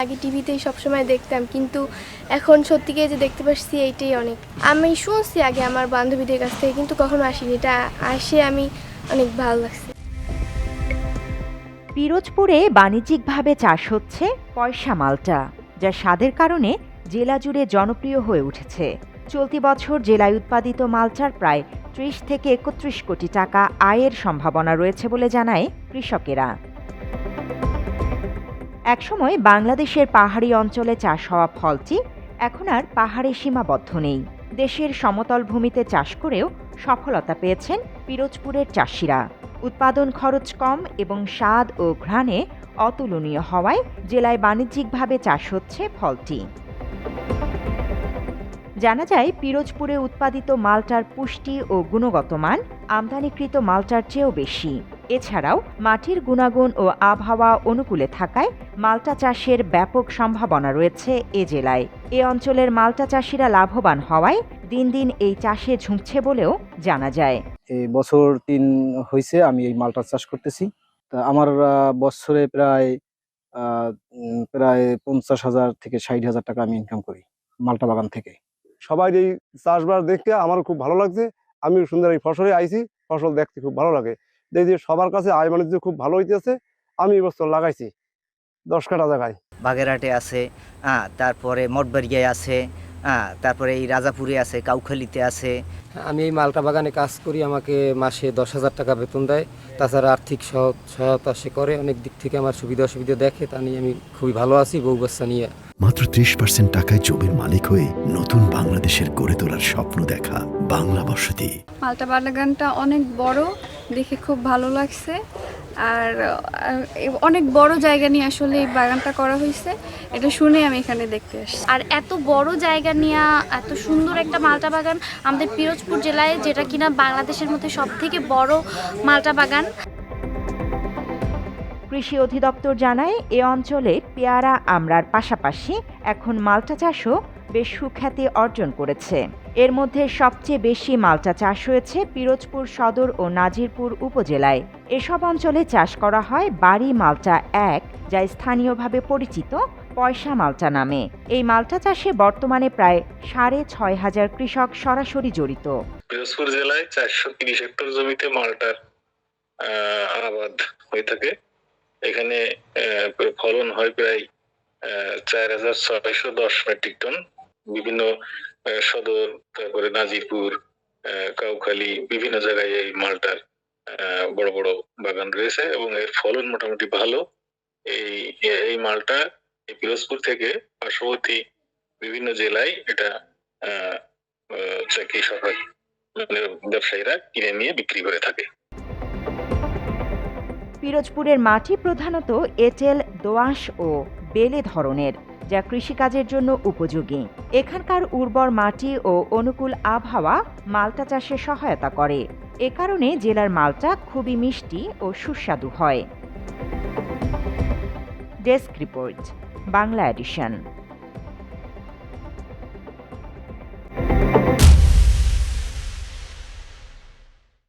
আগে টিভিতেই সবসময় দেখতাম, কিন্তু এখন সত্যিকে যে দেখতে পাচ্ছি এইটাই অনেক। আমি শুনছি আগে আমার বান্ধবীদের কাছ থেকে, কিন্তু কখনো আসিনি। এটা আসে আমি অনেক ভালো লাগছে। পিরোজপুরে বাণিজ্যিকভাবে চাষ হচ্ছে পয়সা মালটা, যা স্বাদের কারণে জেলা জুড়ে জনপ্রিয় হয়ে উঠেছে। চলতি বছর জেলায় উৎপাদিত মালটার প্রায় ৩০ থেকে ৩১ কোটি টাকা আয়ের সম্ভাবনা রয়েছে বলে জানায় কৃষকেরা। একসময় বাংলাদেশের পাহাড়ি অঞ্চলে চাষ হওয়া ফলটি এখন আর পাহাড়ে সীমাবদ্ধ নেই। দেশের সমতল ভূমিতে চাষ করেও সফলতা পেয়েছেন পিরোজপুরের চাষিরা। উৎপাদন খরচ কম এবং স্বাদ ও ঘ্রাণে অতুলনীয় হওয়ায় জেলায় বাণিজ্যিকভাবে চাষ হচ্ছে ফলটি। জানা যায়, পিরোজপুরে উৎপাদিত মালটার পুষ্টি ও গুণগত মান আমদানিকৃত মালটার চেয়েও বেশি। এছাড়াও মাটির গুণাগুণ ও আবহাওয়া অনুকূলে থাকায় মালটা চাষের ব্যাপক সম্ভাবনা রয়েছে এ জেলায়। এ অঞ্চলের মালটা চাষিরা লাভবান হওয়ায় দিন দিন এই চাষে ঝুঁকছে বলেও জানা যায়। এই বছর ৩ হয়েছে আমি এই মালটা চাষ করতেছি। তা আমার বছরে প্রায় ৫০,০০০ থেকে ৬০,০০০ টাকা আমি ইনকাম করি মালটা বাগান থেকে। সবাই এই চাষবাস দেখে আমার খুব ভালো লাগছে। আমি সুন্দর এই ফসলে আইছি, ফসল দেখতে খুব ভালো লাগে। দেখি সবার কাছে আয় বাণিজ্য খুব ভালো হইতেছে। আমি এই বছর লাগাইছি ১০ কাঠা জায়গায়। বাগেরহাটে আছে, তারপরে মঠবাড়িয়ায় আছে, তারপরে এই রাজাপুরে আছে, কাউখালীতে আছে। আমি এই মালটা বাগানে কাজ করি, আমাকে মাসে ১০,০০০ টাকা বেতন দেয়। তাছাড়া আর্থিক সহায়তা সে করে, অনেক দিক থেকে আমার সুবিধা অসুবিধা দেখে। তা নিয়ে আমি খুবই ভালো আছি বউ বাচ্চা নিয়ে। মাত্র ৩০% টাকায় জমির মালিক হয়ে নতুন বাংলাদেশের গড়ে তোলার স্বপ্ন দেখা বাংলা বসতি। মালটা বাগানটা অনেক বড়, দেখে খুব ভালো লাগছে। আর অনেক বড় জায়গা নিয়ে আসলে এই বাগানটা করা হয়েছে, এটা শুনে আমি এখানে দেখতে আসছি। আর এত বড় জায়গা নিয়ে এত সুন্দর একটা মালটা বাগান আমাদের পিরোজপুর জেলায়, যেটা কিনা বাংলাদেশের মধ্যে সবথেকে বড় মালটা বাগান। কৃষি অধিদপ্তর জানায়, এ অঞ্চলে পেয়ারা আমড়ার পাশাপাশি এখন মালটা চাষও বেশ সুখ্যাতি অর্জন করেছে। এর মধ্যে সবচেয়ে বেশি মালটা চাষ হয়েছে পিরোজপুর সদর ও নাজিরপুর উপজেলায়। এসব অঞ্চলে চাষ করা হয় বাড়ি মালটা ১, যা স্থানীয়ভাবে পরিচিত পয়সা মালটা নামে। এই মালটা চাষে বর্তমানে প্রায় ৬,৫০০ কৃষক সরাসরি জড়িত। পিরোজপুর জেলায় ৪৩০ হেক্টর জমিতে মালটার আবাদ হয়ে থাকে। এখানে ফলন হয় প্রায় ৪,৬১০ মেট্রিক টন। বিভিন্ন সদর, তারপরে নাজিরপুর, কাউখালী, বিভিন্ন জায়গায় এই মালটার বড় বড় বাগান রয়েছে এবং এর ফলন মোটামুটি ভালো। এই মালটা এই পিরোজপুর থেকে পার্শ্ববর্তী বিভিন্ন জেলায় এটা কৃষক ব্যবসায়ীরা কিনে নিয়ে বিক্রি করে থাকে। পিরোজপুরের মাটি প্রধানত এঁটেল, দোআঁশ ও বেলে ধরনের, যা কৃষিকাজের জন্য উপযোগী। এখানকার উর্বর মাটি ও অনুকূল আবহাওয়া মালটা চাষে সহায়তা করে। এ কারণে জেলার মালটা খুবই মিষ্টি ও সুস্বাদু হয়। Desk report, Bangla addition.